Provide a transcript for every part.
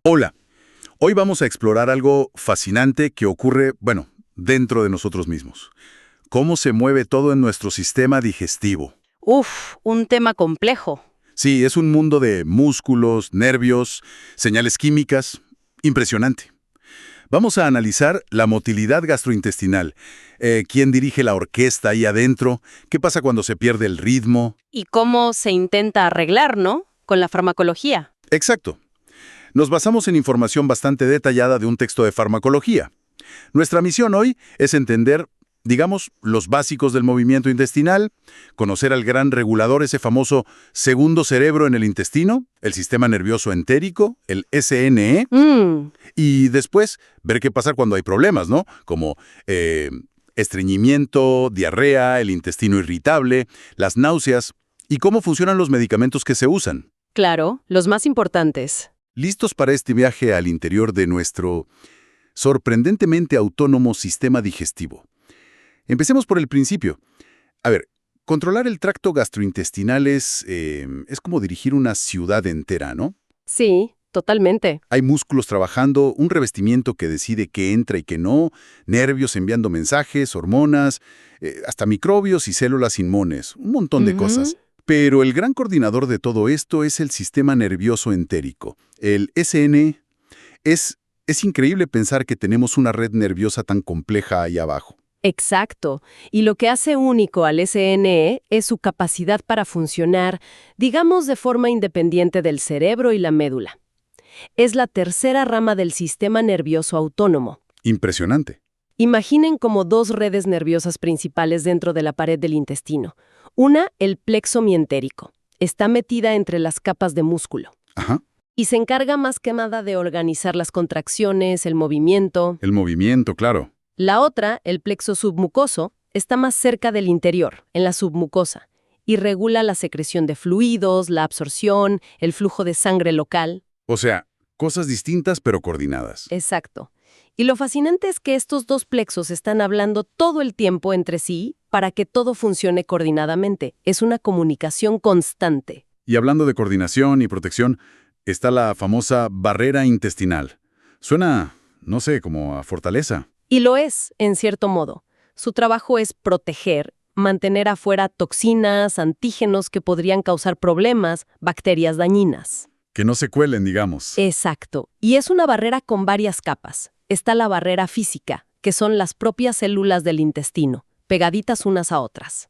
Hola, hoy vamos a explorar algo fascinante que ocurre, bueno, dentro de nosotros mismos. Cómo se mueve todo en nuestro sistema digestivo. Uf, un tema complejo. Sí, es un mundo de músculos, nervios, señales químicas. Impresionante. Vamos a analizar la motilidad gastrointestinal. ¿Quién dirige la orquesta ahí adentro? ¿Qué pasa cuando se pierde el ritmo? ¿Y cómo se intenta arreglar, no? Con la farmacología. Exacto. Nos basamos en información bastante detallada de un texto de farmacología. Nuestra misión hoy es entender, digamos, los básicos del movimiento intestinal, conocer al gran regulador, ese famoso segundo cerebro en el intestino, el sistema nervioso entérico, el SNE, y después ver qué pasa cuando hay problemas, ¿no? Como estreñimiento, diarrea, el intestino irritable, las náuseas, y cómo funcionan los medicamentos que se usan. Claro, los más importantes. ¿Listos para este viaje al interior de nuestro sorprendentemente autónomo sistema digestivo? Empecemos por el principio. A ver, controlar el tracto gastrointestinal es como dirigir una ciudad entera, ¿no? Sí, totalmente. Hay músculos trabajando, un revestimiento que decide qué entra y qué no, nervios enviando mensajes, hormonas, hasta microbios y células inmunes, un montón de cosas. Pero el gran coordinador de todo esto es el sistema nervioso entérico. El SN es increíble pensar que tenemos una red nerviosa tan compleja ahí abajo. Exacto. Y lo que hace único al SNE es su capacidad para funcionar, digamos, de forma independiente del cerebro y la médula. Es la tercera rama del sistema nervioso autónomo. Impresionante. Imaginen como dos redes nerviosas principales dentro de la pared del intestino. Una, el plexo mientérico. Está metida entre las capas de músculo. Ajá. Y se encarga más que nada de organizar las contracciones, el movimiento. El movimiento, claro. La otra, el plexo submucoso, está más cerca del interior, en la submucosa, y regula la secreción de fluidos, la absorción, el flujo de sangre local. O sea, cosas distintas pero coordinadas. Exacto. Y lo fascinante es que estos dos plexos están hablando todo el tiempo entre sí para que todo funcione coordinadamente. Es una comunicación constante. Y hablando de coordinación y protección, está la famosa barrera intestinal. Suena, no sé, como a fortaleza. Y lo es, en cierto modo. Su trabajo es proteger, mantener afuera toxinas, antígenos que podrían causar problemas, bacterias dañinas. Que no se cuelen, digamos. Exacto. Y es una barrera con varias capas. Está la barrera física, que son las propias células del intestino, pegaditas unas a otras.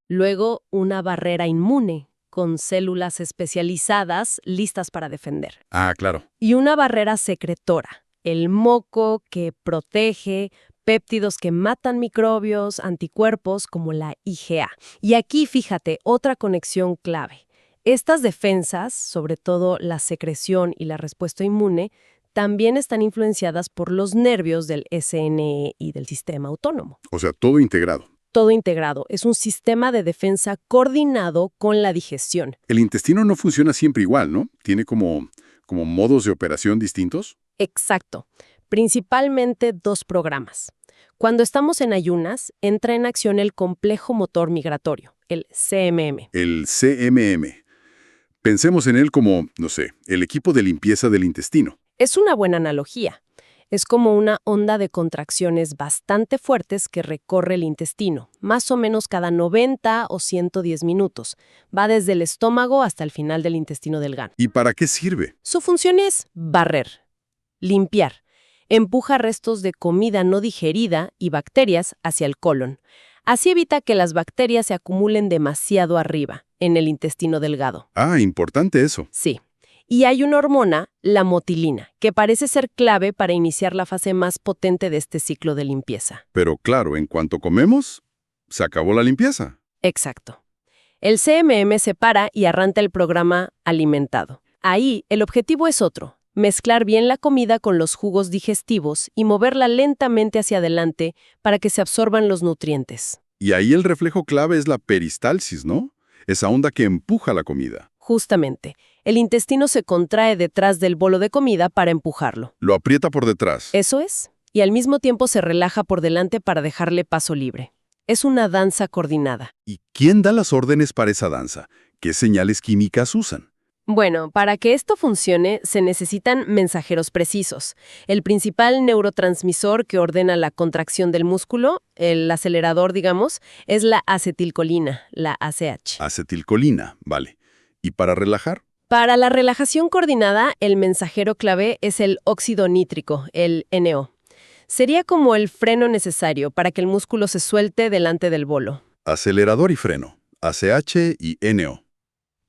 Luego, una barrera inmune, con células especializadas listas para defender. Ah, claro. Y una barrera secretora, el moco que protege, péptidos que matan microbios, anticuerpos como la IgA. Y aquí, fíjate, otra conexión clave. Estas defensas, sobre todo la secreción y la respuesta inmune, también están influenciadas por los nervios del SNE y del sistema autónomo. O sea, todo integrado. Todo integrado. Es un sistema de defensa coordinado con la digestión. El intestino no funciona siempre igual, ¿no? Tiene como modos de operación distintos. Exacto. Principalmente dos programas. Cuando estamos en ayunas, entra en acción el complejo motor migratorio, el CMM. El CMM. Pensemos en él como, no sé, el equipo de limpieza del intestino. Es una buena analogía. Es como una onda de contracciones bastante fuertes que recorre el intestino, más o menos cada 90 o 110 minutos. Va desde el estómago hasta el final del intestino delgado. ¿Y para qué sirve? Su función es barrer, limpiar. Empuja restos de comida no digerida y bacterias hacia el colon. Así evita que las bacterias se acumulen demasiado arriba, en el intestino delgado. Ah, importante eso. Sí. Y hay una hormona, la motilina, que parece ser clave para iniciar la fase más potente de este ciclo de limpieza. Pero claro, en cuanto comemos, se acabó la limpieza. Exacto. El CMM se para y arranca el programa alimentado. Ahí, el objetivo es otro: mezclar bien la comida con los jugos digestivos y moverla lentamente hacia adelante para que se absorban los nutrientes. Y ahí el reflejo clave es la peristalsis, ¿no? Esa onda que empuja la comida. Justamente, el intestino se contrae detrás del bolo de comida para empujarlo. Lo aprieta por detrás. Eso es, y al mismo tiempo se relaja por delante para dejarle paso libre. Es una danza coordinada. ¿Y quién da las órdenes para esa danza? ¿Qué señales químicas usan? Bueno, para que esto funcione se necesitan mensajeros precisos. El principal neurotransmisor que ordena la contracción del músculo, el acelerador, digamos, es la acetilcolina, la ACH. Acetilcolina, vale. ¿Y para relajar? Para la relajación coordinada, el mensajero clave es el óxido nítrico, el NO. Sería como el freno necesario para que el músculo se suelte delante del bolo. Acelerador y freno, ACH y NO.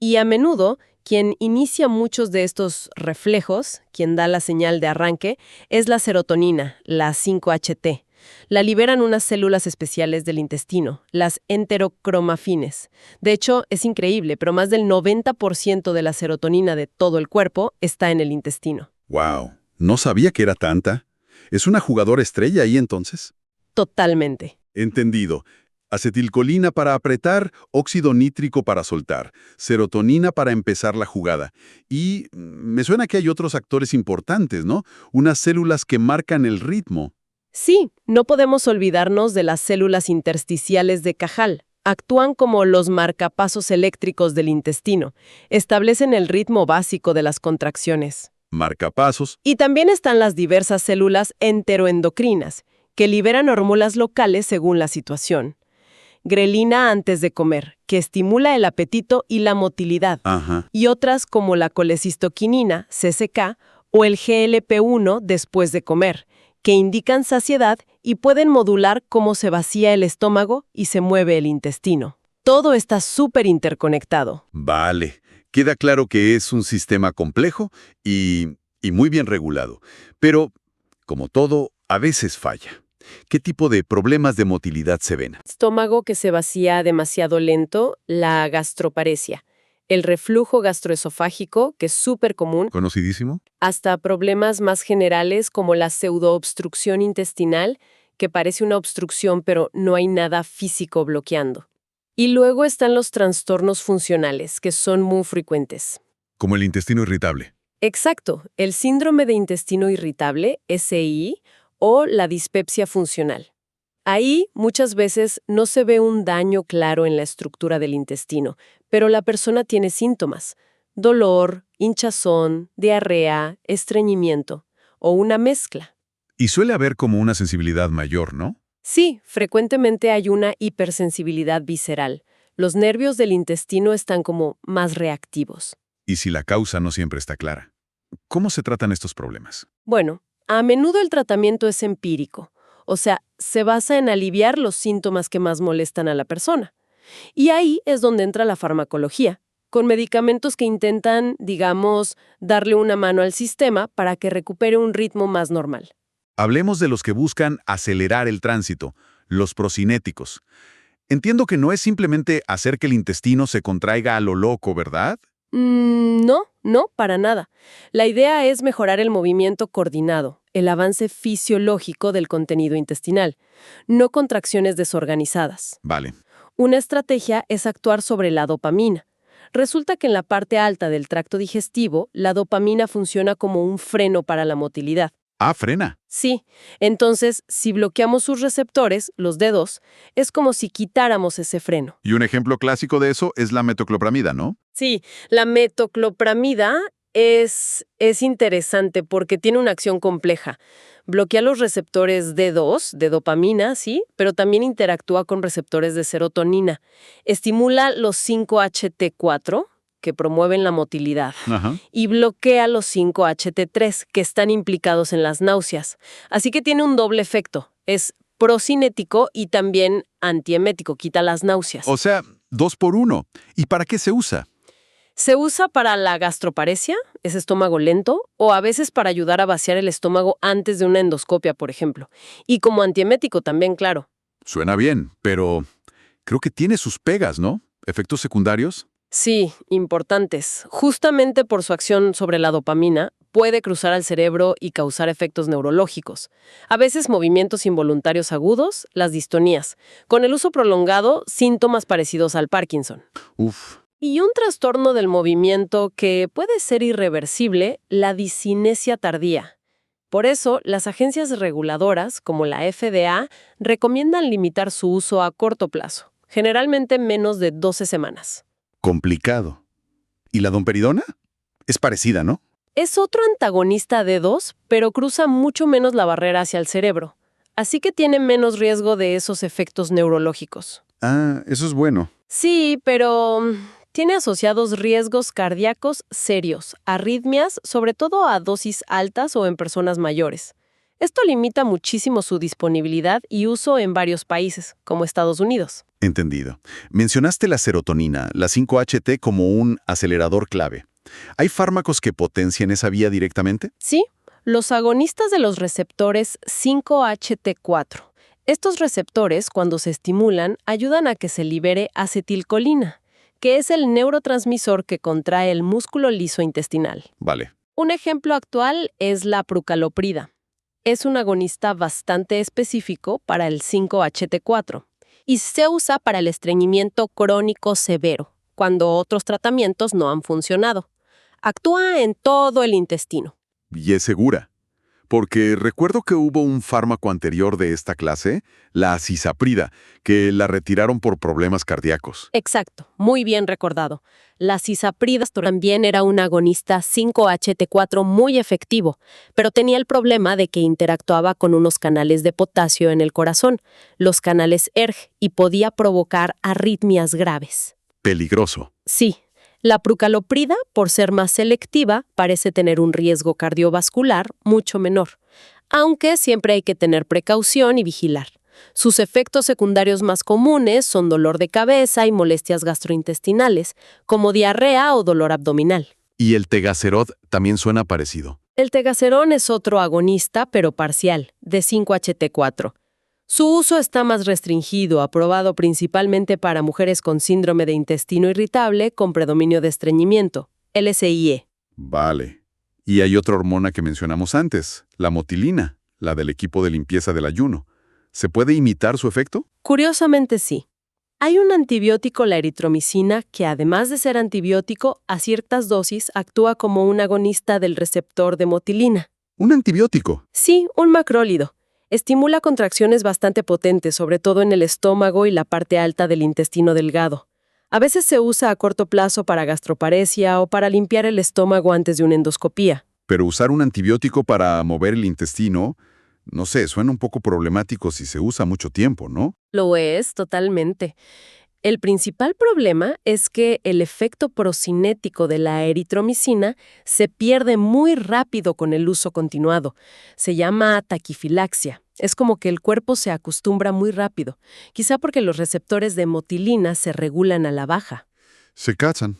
Y a menudo, quien inicia muchos de estos reflejos, quien da la señal de arranque, es la serotonina, la 5-HT. La liberan unas células especiales del intestino, las enterocromafines. De hecho, es increíble, pero más del 90% de la serotonina de todo el cuerpo está en el intestino. ¡Wow! No sabía que era tanta. ¿Es una jugadora estrella ahí entonces? Totalmente. Entendido. Acetilcolina para apretar, óxido nítrico para soltar, serotonina para empezar la jugada. Y me suena que hay otros actores importantes, ¿no? Unas células que marcan el ritmo. Sí, no podemos olvidarnos de las células intersticiales de Cajal. Actúan como los marcapasos eléctricos del intestino. Establecen el ritmo básico de las contracciones. Marcapasos. Y también están las diversas células enteroendocrinas, que liberan hormonas locales según la situación. Grelina antes de comer, que estimula el apetito y la motilidad. Ajá. Y otras como la colecistoquinina, CCK, o el GLP-1 después de comer, que indican saciedad y pueden modular cómo se vacía el estómago y se mueve el intestino. Todo está súper interconectado. Vale. Queda claro que es un sistema complejo y muy bien regulado. Pero, como todo, a veces falla. ¿Qué tipo de problemas de motilidad se ven? Estómago que se vacía demasiado lento, la gastroparesia. El reflujo gastroesofágico, que es súper común, ¿Conocidísimo? hasta problemas más generales como la pseudoobstrucción intestinal, que parece una obstrucción pero no hay nada físico bloqueando. Y luego están los trastornos funcionales, que son muy frecuentes. Como el intestino irritable. Exacto, el síndrome de intestino irritable, SI, o la dispepsia funcional. Ahí muchas veces no se ve un daño claro en la estructura del intestino, pero la persona tiene síntomas: dolor, hinchazón, diarrea, estreñimiento o una mezcla. Y suele haber como una sensibilidad mayor, ¿no? Sí, frecuentemente hay una hipersensibilidad visceral. Los nervios del intestino están como más reactivos. Y si la causa no siempre está clara. ¿Cómo se tratan estos problemas? Bueno, a menudo el tratamiento es empírico, o sea, se basa en aliviar los síntomas que más molestan a la persona. Y ahí es donde entra la farmacología, con medicamentos que intentan, digamos, darle una mano al sistema para que recupere un ritmo más normal. Hablemos de los que buscan acelerar el tránsito, los procinéticos. Entiendo que no es simplemente hacer que el intestino se contraiga a lo loco, ¿verdad? No, para nada. La idea es mejorar el movimiento coordinado, el avance fisiológico del contenido intestinal, no contracciones desorganizadas. Vale. Una estrategia es actuar sobre la dopamina. Resulta que en la parte alta del tracto digestivo, la dopamina funciona como un freno para la motilidad. Ah, frena. Sí, entonces, si bloqueamos sus receptores, los dedos, es como si quitáramos ese freno. Y un ejemplo clásico de eso es la metoclopramida, ¿no? Sí, la metoclopramida es interesante porque tiene una acción compleja. Bloquea los receptores D2, de dopamina, sí, pero también interactúa con receptores de serotonina. Estimula los 5-HT4, que promueven la motilidad, Ajá. y bloquea los 5-HT3, que están implicados en las náuseas. Así que tiene un doble efecto. Es procinético y también antiemético, quita las náuseas. O sea, 2 por 1. ¿Y para qué se usa? Se usa para la gastroparesia, ese estómago lento, o a veces para ayudar a vaciar el estómago antes de una endoscopia, por ejemplo. Y como antiemético también, claro. Suena bien, pero creo que tiene sus pegas, ¿no? ¿Efectos secundarios? Sí, importantes. Justamente por su acción sobre la dopamina, puede cruzar al cerebro y causar efectos neurológicos. A veces movimientos involuntarios agudos, las distonías. Con el uso prolongado, síntomas parecidos al Parkinson. Uf. Y un trastorno del movimiento que puede ser irreversible, la discinesia tardía. Por eso, las agencias reguladoras, como la FDA, recomiendan limitar su uso a corto plazo, generalmente menos de 12 semanas. Complicado. ¿Y la domperidona? Es parecida, ¿no? Es otro antagonista D2, pero cruza mucho menos la barrera hacia el cerebro, así que tiene menos riesgo de esos efectos neurológicos. Ah, eso es bueno. Sí, pero tiene asociados riesgos cardíacos serios, arritmias, sobre todo a dosis altas o en personas mayores. Esto limita muchísimo su disponibilidad y uso en varios países, como Estados Unidos. Entendido. Mencionaste la serotonina, la 5-HT, como un acelerador clave. ¿Hay fármacos que potencian esa vía directamente? Sí, los agonistas de los receptores 5-HT4. Estos receptores, cuando se estimulan, ayudan a que se libere acetilcolina, que es el neurotransmisor que contrae el músculo liso intestinal. Vale. Un ejemplo actual es la prucaloprida. Es un agonista bastante específico para el 5-HT4 y se usa para el estreñimiento crónico severo, cuando otros tratamientos no han funcionado. Actúa en todo el intestino. Y es segura. Porque recuerdo que hubo un fármaco anterior de esta clase, la cisaprida, que la retiraron por problemas cardíacos. Exacto, muy bien recordado. La cisaprida también era un agonista 5-HT4 muy efectivo, pero tenía el problema de que interactuaba con unos canales de potasio en el corazón, los canales ERG, y podía provocar arritmias graves. Peligroso. Sí. La prucaloprida, por ser más selectiva, parece tener un riesgo cardiovascular mucho menor, aunque siempre hay que tener precaución y vigilar. Sus efectos secundarios más comunes son dolor de cabeza y molestias gastrointestinales, como diarrea o dolor abdominal. Y el tegacerot también suena parecido. El tegacerón es otro agonista, pero parcial, de 5-HT4. Su uso está más restringido, aprobado principalmente para mujeres con síndrome de intestino irritable con predominio de estreñimiento, LSIE. Vale. Y hay otra hormona que mencionamos antes, la motilina, la del equipo de limpieza del ayuno. ¿Se puede imitar su efecto? Curiosamente sí. Hay un antibiótico, la eritromicina, que además de ser antibiótico, a ciertas dosis actúa como un agonista del receptor de motilina. ¿Un antibiótico? Sí, un macrólido. Estimula contracciones bastante potentes, sobre todo en el estómago y la parte alta del intestino delgado. A veces se usa a corto plazo para gastroparesia o para limpiar el estómago antes de una endoscopía. Pero usar un antibiótico para mover el intestino, no sé, suena un poco problemático si se usa mucho tiempo, ¿no? Lo es, totalmente. El principal problema es que el efecto procinético de la eritromicina se pierde muy rápido con el uso continuado. Se llama taquifilaxia. Es como que el cuerpo se acostumbra muy rápido, quizá porque los receptores de motilina se regulan a la baja. Se casan.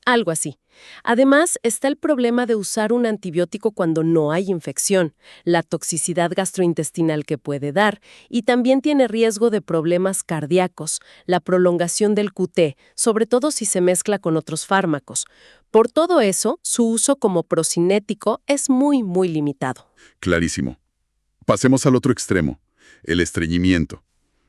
Algo así. Además, está el problema de usar un antibiótico cuando no hay infección, la toxicidad gastrointestinal que puede dar, y también tiene riesgo de problemas cardíacos, la prolongación del QT, sobre todo si se mezcla con otros fármacos. Por todo eso, su uso como procinético es muy, muy limitado. Clarísimo. Pasemos al otro extremo, el estreñimiento,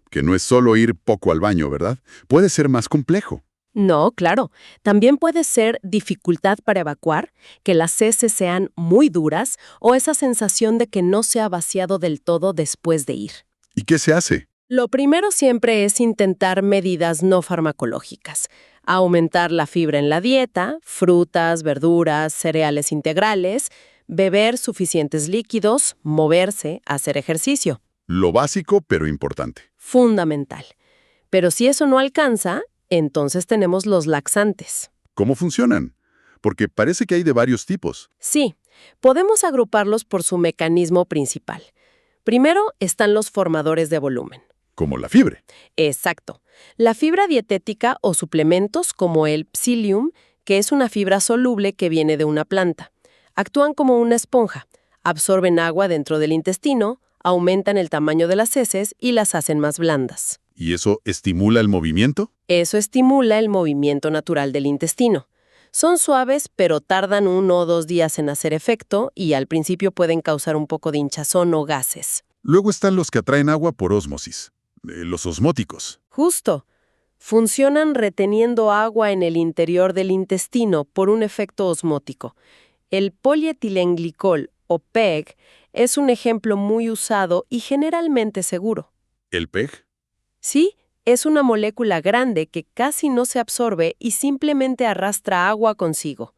que no es solo ir poco al baño, ¿verdad? Puede ser más complejo. No, claro. También puede ser dificultad para evacuar, que las heces sean muy duras o esa sensación de que no se ha vaciado del todo después de ir. ¿Y qué se hace? Lo primero siempre es intentar medidas no farmacológicas. Aumentar la fibra en la dieta, frutas, verduras, cereales integrales, beber suficientes líquidos, moverse, hacer ejercicio. Lo básico, pero importante. Fundamental. Pero si eso no alcanza, entonces tenemos los laxantes. ¿Cómo funcionan? Porque parece que hay de varios tipos. Sí, podemos agruparlos por su mecanismo principal. Primero están los formadores de volumen. Como la fiebre. Exacto. La fibra dietética o suplementos como el psyllium, que es una fibra soluble que viene de una planta. Actúan como una esponja, absorben agua dentro del intestino, aumentan el tamaño de las heces y las hacen más blandas. ¿Y eso estimula el movimiento? Eso estimula el movimiento natural del intestino. Son suaves, pero tardan 1 o 2 días en hacer efecto y al principio pueden causar un poco de hinchazón o gases. Luego están los que atraen agua por ósmosis, los osmóticos. Justo. Funcionan reteniendo agua en el interior del intestino por un efecto osmótico. El polietilenglicol, o PEG, es un ejemplo muy usado y generalmente seguro. ¿El PEG? Sí, es una molécula grande que casi no se absorbe y simplemente arrastra agua consigo.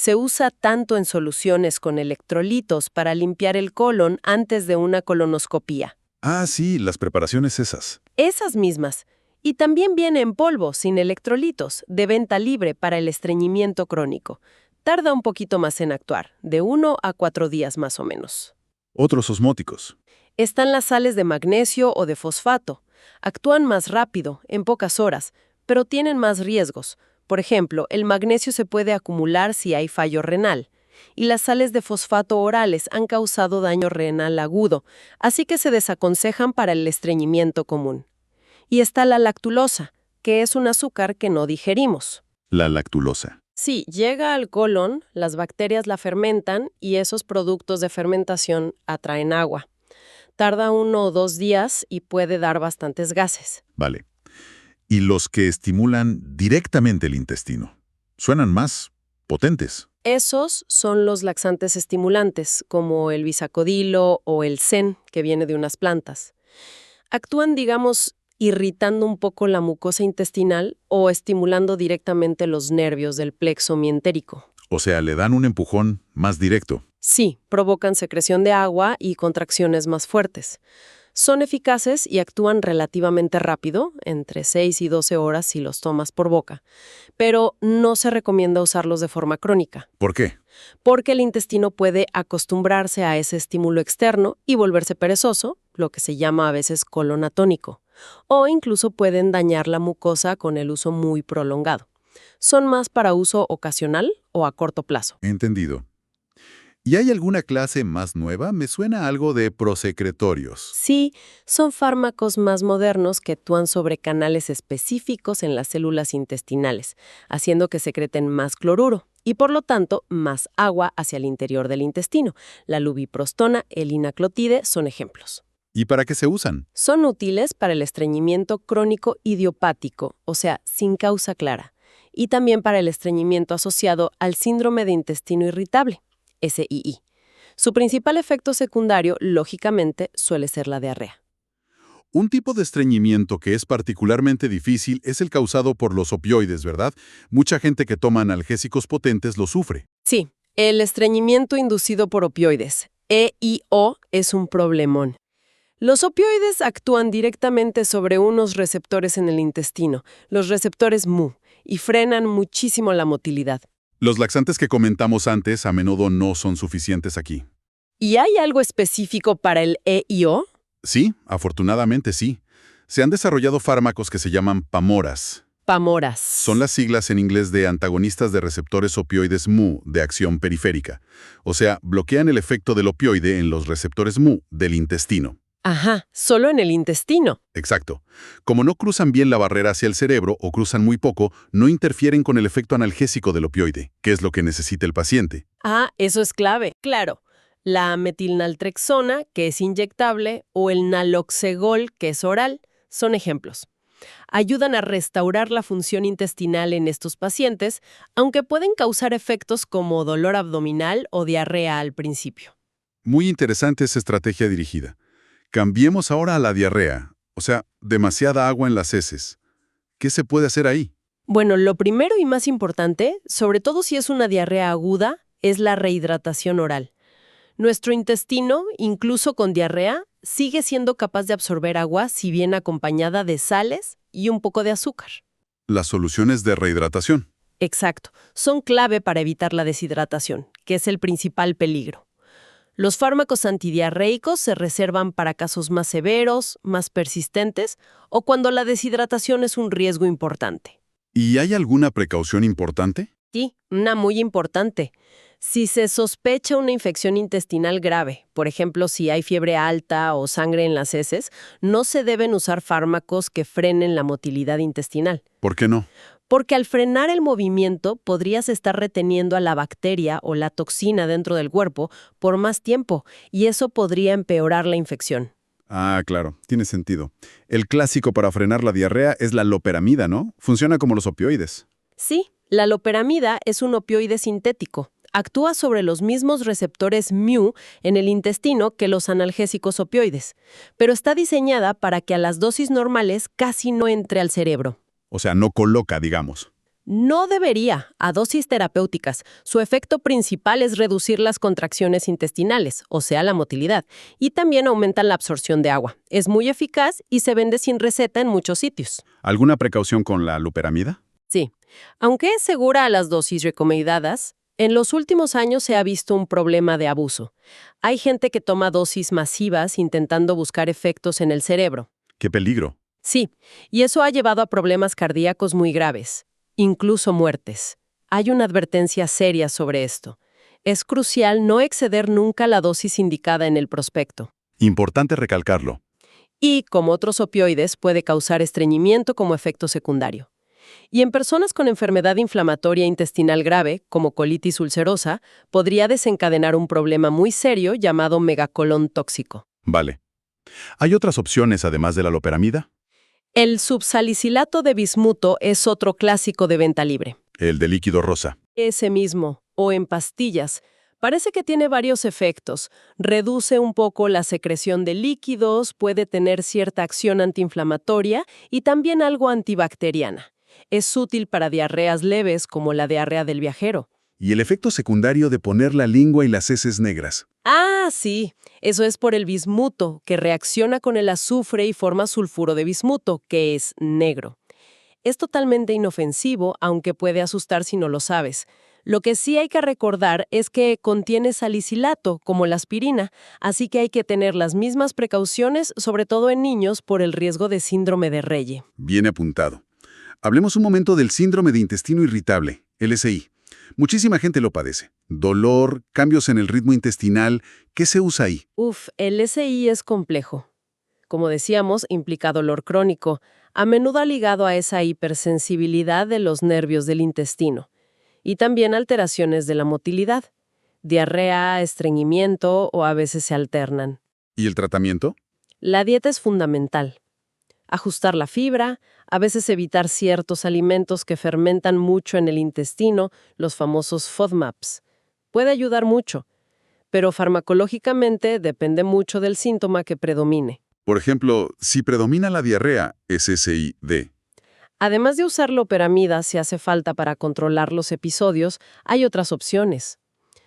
Se usa tanto en soluciones con electrolitos para limpiar el colon antes de una colonoscopía. Ah, sí, las preparaciones esas. Esas mismas. Y también viene en polvo, sin electrolitos, de venta libre para el estreñimiento crónico. Tarda un poquito más en actuar, de 1 a 4 días más o menos. Otros osmóticos. Están las sales de magnesio o de fosfato. Actúan más rápido, en pocas horas, pero tienen más riesgos. Por ejemplo, el magnesio se puede acumular si hay fallo renal. Y las sales de fosfato orales han causado daño renal agudo, así que se desaconsejan para el estreñimiento común. Y está la lactulosa, que es un azúcar que no digerimos. La lactulosa. Sí, llega al colon, las bacterias la fermentan y esos productos de fermentación atraen agua. Tarda 1 o 2 días y puede dar bastantes gases. Vale. Y los que estimulan directamente el intestino. Suenan más potentes. Esos son los laxantes estimulantes, como el bisacodilo o el zen, que viene de unas plantas. Actúan, digamos, irritando un poco la mucosa intestinal o estimulando directamente los nervios del plexo mientérico. O sea, le dan un empujón más directo. Sí, provocan secreción de agua y contracciones más fuertes. Son eficaces y actúan relativamente rápido, entre 6 y 12 horas si los tomas por boca, pero no se recomienda usarlos de forma crónica, ¿Por qué? porque el intestino puede acostumbrarse a ese estímulo externo y volverse perezoso, lo que se llama a veces colon atónico, o incluso pueden dañar la mucosa con el uso muy prolongado. Son más para uso ocasional o a corto plazo. Entendido. ¿Y hay alguna clase más nueva? Me suena algo de prosecretorios. Sí, son fármacos más modernos que actúan sobre canales específicos en las células intestinales, haciendo que secreten más cloruro y, por lo tanto, más agua hacia el interior del intestino. La lubiprostona, el inaclotide son ejemplos. ¿Y para qué se usan? Son útiles para el estreñimiento crónico idiopático, o sea, sin causa clara, y también para el estreñimiento asociado al síndrome de intestino irritable, SII. Su principal efecto secundario, lógicamente, suele ser la diarrea. Un tipo de estreñimiento que es particularmente difícil es el causado por los opioides, ¿verdad? Mucha gente que toma analgésicos potentes lo sufre. Sí, el estreñimiento inducido por opioides, EIO, es un problemón. Los opioides actúan directamente sobre unos receptores en el intestino, los receptores Mu, y frenan muchísimo la motilidad. Los laxantes que comentamos antes a menudo no son suficientes aquí. ¿Y hay algo específico para el EIO? Sí, afortunadamente sí. Se han desarrollado fármacos que se llaman PAMORAs. Pamoras. Son las siglas en inglés de antagonistas de receptores opioides Mu de acción periférica. O sea, bloquean el efecto del opioide en los receptores Mu del intestino. Ajá, solo en el intestino. Exacto. Como no cruzan bien la barrera hacia el cerebro o cruzan muy poco, no interfieren con el efecto analgésico del opioide, que es lo que necesita el paciente. Ah, eso es clave. Claro. La metilnaltrexona, que es inyectable, o el naloxegol, que es oral, son ejemplos. Ayudan a restaurar la función intestinal en estos pacientes, aunque pueden causar efectos como dolor abdominal o diarrea al principio. Muy interesante esa estrategia dirigida. Cambiemos ahora a la diarrea, o sea, demasiada agua en las heces. ¿Qué se puede hacer ahí? Bueno, lo primero y más importante, sobre todo si es una diarrea aguda, es la rehidratación oral. Nuestro intestino, incluso con diarrea, sigue siendo capaz de absorber agua si viene acompañada de sales y un poco de azúcar. Las soluciones de rehidratación. Exacto, son clave para evitar la deshidratación, que es el principal peligro. Los fármacos antidiarreicos se reservan para casos más severos, más persistentes o cuando la deshidratación es un riesgo importante. ¿Y hay alguna precaución importante? Sí, una muy importante. Si se sospecha una infección intestinal grave, por ejemplo, si hay fiebre alta o sangre en las heces, no se deben usar fármacos que frenen la motilidad intestinal. ¿Por qué no? Porque al frenar el movimiento podrías estar reteniendo a la bacteria o la toxina dentro del cuerpo por más tiempo y eso podría empeorar la infección. Ah, claro, tiene sentido. El clásico para frenar la diarrea es la loperamida, ¿no? Funciona como los opioides. Sí, la loperamida es un opioide sintético. Actúa sobre los mismos receptores Mu en el intestino que los analgésicos opioides, pero está diseñada para que a las dosis normales casi no entre al cerebro. O sea, no coloca, digamos. No debería, a dosis terapéuticas. Su efecto principal es reducir las contracciones intestinales, o sea, la motilidad, y también aumentan la absorción de agua. Es muy eficaz y se vende sin receta en muchos sitios. ¿Alguna precaución con la loperamida? Sí, aunque es segura a las dosis recomendadas, en los últimos años se ha visto un problema de abuso. Hay gente que toma dosis masivas intentando buscar efectos en el cerebro. ¡Qué peligro! Sí, y eso ha llevado a problemas cardíacos muy graves, incluso muertes. Hay una advertencia seria sobre esto. Es crucial no exceder nunca la dosis indicada en el prospecto. Importante recalcarlo. Y, como otros opioides, puede causar estreñimiento como efecto secundario. Y en personas con enfermedad inflamatoria intestinal grave, como colitis ulcerosa, podría desencadenar un problema muy serio llamado megacolón tóxico. Vale. ¿Hay otras opciones además de la loperamida? El subsalicilato de bismuto es otro clásico de venta libre. El de líquido rosa. Ese mismo, o en pastillas. Parece que tiene varios efectos. Reduce un poco la secreción de líquidos, puede tener cierta acción antiinflamatoria y también algo antibacteriana. Es útil para diarreas leves como la diarrea del viajero. Y el efecto secundario de poner la lengua y las heces negras. Ah, sí, eso es por el bismuto, que reacciona con el azufre y forma sulfuro de bismuto, que es negro. Es totalmente inofensivo, aunque puede asustar si no lo sabes. Lo que sí hay que recordar es que contiene salicilato, como la aspirina, así que hay que tener las mismas precauciones, sobre todo en niños, por el riesgo de síndrome de Reye. Bien apuntado. Hablemos un momento del síndrome de intestino irritable, LSI. Muchísima gente lo padece. Dolor, cambios en el ritmo intestinal. ¿Qué se usa ahí? El SI es complejo. Como decíamos, implica dolor crónico, a menudo ligado a esa hipersensibilidad de los nervios del intestino, y también alteraciones de la motilidad, diarrea, estreñimiento o a veces se alternan. ¿Y el tratamiento? La dieta es fundamental. Ajustar la fibra, a veces evitar ciertos alimentos que fermentan mucho en el intestino, los famosos FODMAPs. Puede ayudar mucho, pero farmacológicamente depende mucho del síntoma que predomine. Por ejemplo, si predomina la diarrea, es SID. Además de usar loperamida si hace falta para controlar los episodios, hay otras opciones.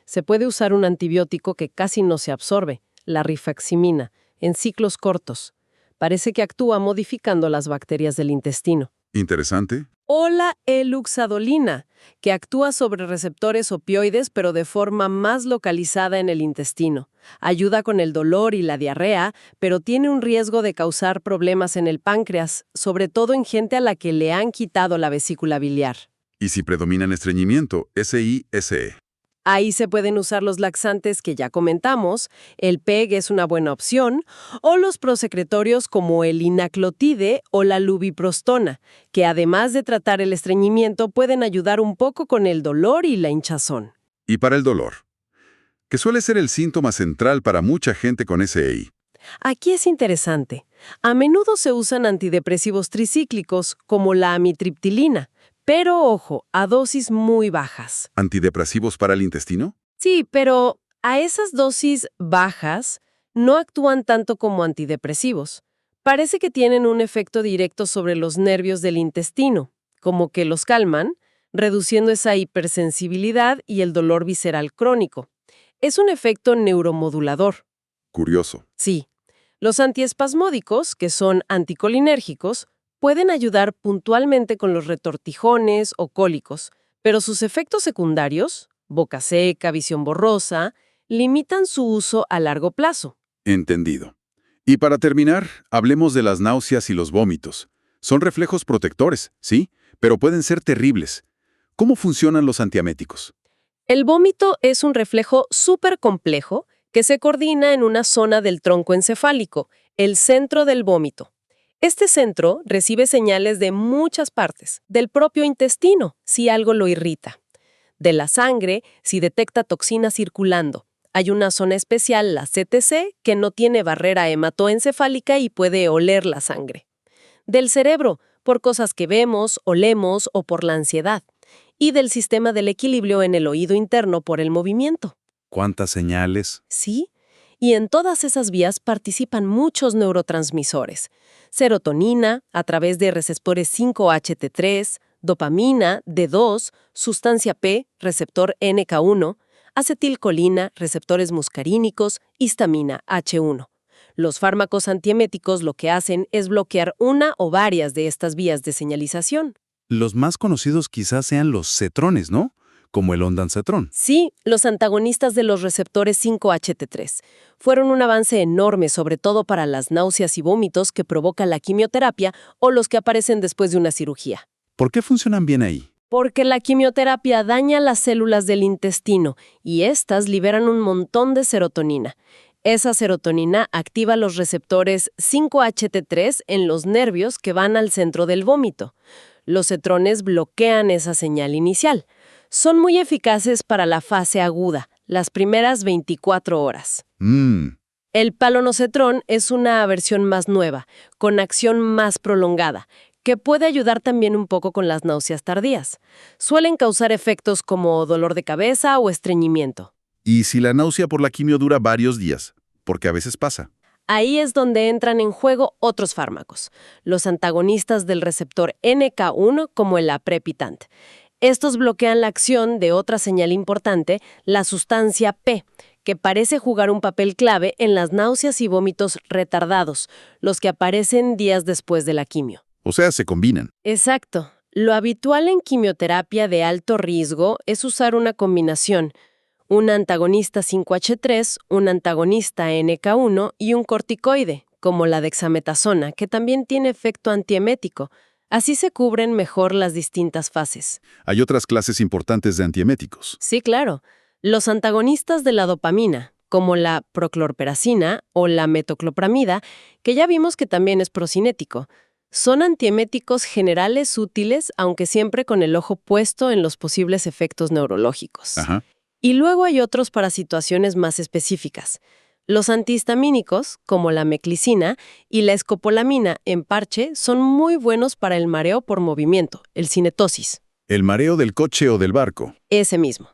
Se puede usar un antibiótico que casi no se absorbe, la rifaximina, en ciclos cortos. Parece que actúa modificando las bacterias del intestino. Interesante. O la eluxadolina, que actúa sobre receptores opioides pero de forma más localizada en el intestino. Ayuda con el dolor y la diarrea, pero tiene un riesgo de causar problemas en el páncreas, sobre todo en gente a la que le han quitado la vesícula biliar. Y si predomina en estreñimiento, SISE. Ahí se pueden usar los laxantes que ya comentamos, el PEG es una buena opción, o los prosecretorios como el inaclotide o la lubiprostona, que además de tratar el estreñimiento pueden ayudar un poco con el dolor y la hinchazón. Y para el dolor, que suele ser el síntoma central para mucha gente con SI. Aquí es interesante. A menudo se usan antidepresivos tricíclicos como la amitriptilina, pero ojo, a dosis muy bajas. ¿Antidepresivos para el intestino? Sí, pero a esas dosis bajas no actúan tanto como antidepresivos. Parece que tienen un efecto directo sobre los nervios del intestino, como que los calman, reduciendo esa hipersensibilidad y el dolor visceral crónico. Es un efecto neuromodulador. Curioso. Sí. Los antiespasmódicos, que son anticolinérgicos, pueden ayudar puntualmente con los retortijones o cólicos, pero sus efectos secundarios, boca seca, visión borrosa, limitan su uso a largo plazo. Entendido. Y para terminar, hablemos de las náuseas y los vómitos. Son reflejos protectores, sí, pero pueden ser terribles. ¿Cómo funcionan los antieméticos? El vómito es un reflejo súper complejo que se coordina en una zona del tronco encefálico, el centro del vómito. Este centro recibe señales de muchas partes, del propio intestino, si algo lo irrita, de la sangre, si detecta toxinas circulando. Hay una zona especial, la CTC, que no tiene barrera hematoencefálica y puede oler la sangre. Del cerebro, por cosas que vemos, olemos o por la ansiedad. Y del sistema del equilibrio en el oído interno por el movimiento. ¿Cuántas señales? Sí. Y en todas esas vías participan muchos neurotransmisores. Serotonina, a través de receptores 5-HT3, dopamina, D2, sustancia P, receptor NK1, acetilcolina, receptores muscarínicos, histamina, H1. Los fármacos antieméticos lo que hacen es bloquear una o varias de estas vías de señalización. Los más conocidos quizás sean los cetrones, ¿no? Como el ondansetrón. Sí, los antagonistas de los receptores 5-HT3 fueron un avance enorme, sobre todo para las náuseas y vómitos que provoca la quimioterapia o los que aparecen después de una cirugía. ¿Por qué funcionan bien ahí? Porque la quimioterapia daña las células del intestino y éstas liberan un montón de serotonina. Esa serotonina activa los receptores 5-HT3 en los nervios que van al centro del vómito. Los cetrones bloquean esa señal inicial. Son muy eficaces para la fase aguda, las primeras 24 horas. El palonocetrón es una versión más nueva, con acción más prolongada, que puede ayudar también un poco con las náuseas tardías. Suelen causar efectos como dolor de cabeza o estreñimiento. ¿Y si la náusea por la quimio dura varios días? Porque a veces pasa. Ahí es donde entran en juego otros fármacos, los antagonistas del receptor NK1 como el aprepitant. Estos bloquean la acción de otra señal importante, la sustancia P, que parece jugar un papel clave en las náuseas y vómitos retardados, los que aparecen días después de la quimio. O sea, se combinan. Exacto. Lo habitual en quimioterapia de alto riesgo es usar una combinación, un antagonista 5-H3, un antagonista NK1 y un corticoide, como la dexametasona, que también tiene efecto antiemético. Así se cubren mejor las distintas fases. Hay otras clases importantes de antieméticos. Sí, claro. Los antagonistas de la dopamina, como la proclorperacina o la metoclopramida, que ya vimos que también es procinético, son antieméticos generales útiles, aunque siempre con el ojo puesto en los posibles efectos neurológicos. Ajá. Y luego hay otros para situaciones más específicas. Los antihistamínicos, como la meclicina y la escopolamina en parche, son muy buenos para el mareo por movimiento, el cinetosis. El mareo del coche o del barco. Ese mismo.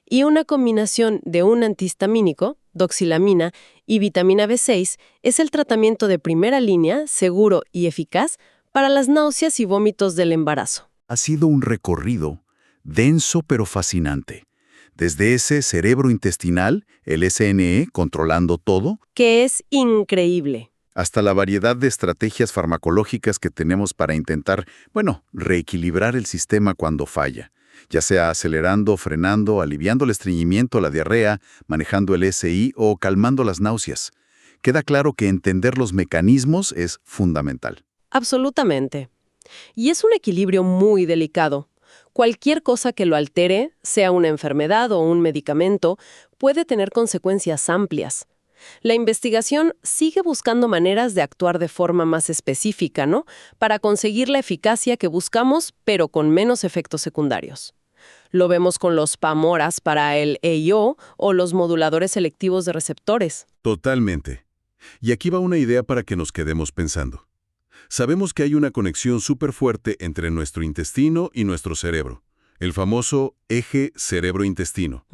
Y una combinación de un antihistamínico, doxilamina y vitamina B6 es el tratamiento de primera línea, seguro y eficaz para las náuseas y vómitos del embarazo. Ha sido un recorrido denso pero fascinante. Desde ese cerebro intestinal, el SNE controlando todo, Que es increíble. hasta la variedad de estrategias farmacológicas que tenemos para intentar, reequilibrar el sistema cuando falla, ya sea acelerando, frenando, aliviando el estreñimiento, la diarrea, manejando el SI o calmando las náuseas. Queda claro que entender los mecanismos es fundamental. Absolutamente. Y es un equilibrio muy delicado. Cualquier cosa que lo altere, sea una enfermedad o un medicamento, puede tener consecuencias amplias. La investigación sigue buscando maneras de actuar de forma más específica, ¿no? Para conseguir la eficacia que buscamos, pero con menos efectos secundarios. Lo vemos con los PAMORAs para el EIO o los moduladores selectivos de receptores. Totalmente. Y aquí va una idea para que nos quedemos pensando. Sabemos que hay una conexión súper fuerte entre nuestro intestino y nuestro cerebro, el famoso eje cerebro-intestino.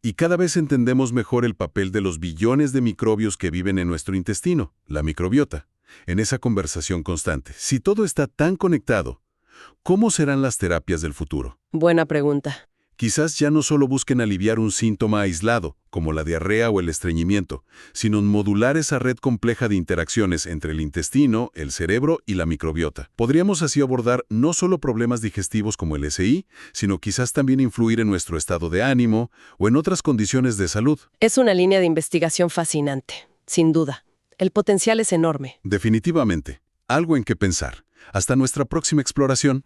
Y cada vez entendemos mejor el papel de los billones de microbios que viven en nuestro intestino, la microbiota, en esa conversación constante. Si todo está tan conectado, ¿cómo serán las terapias del futuro? Buena pregunta. Quizás ya no solo busquen aliviar un síntoma aislado, como la diarrea o el estreñimiento, sino modular esa red compleja de interacciones entre el intestino, el cerebro y la microbiota. Podríamos así abordar no solo problemas digestivos como el SI, sino quizás también influir en nuestro estado de ánimo o en otras condiciones de salud. Es una línea de investigación fascinante, sin duda. El potencial es enorme. Definitivamente, algo en que pensar. Hasta nuestra próxima exploración.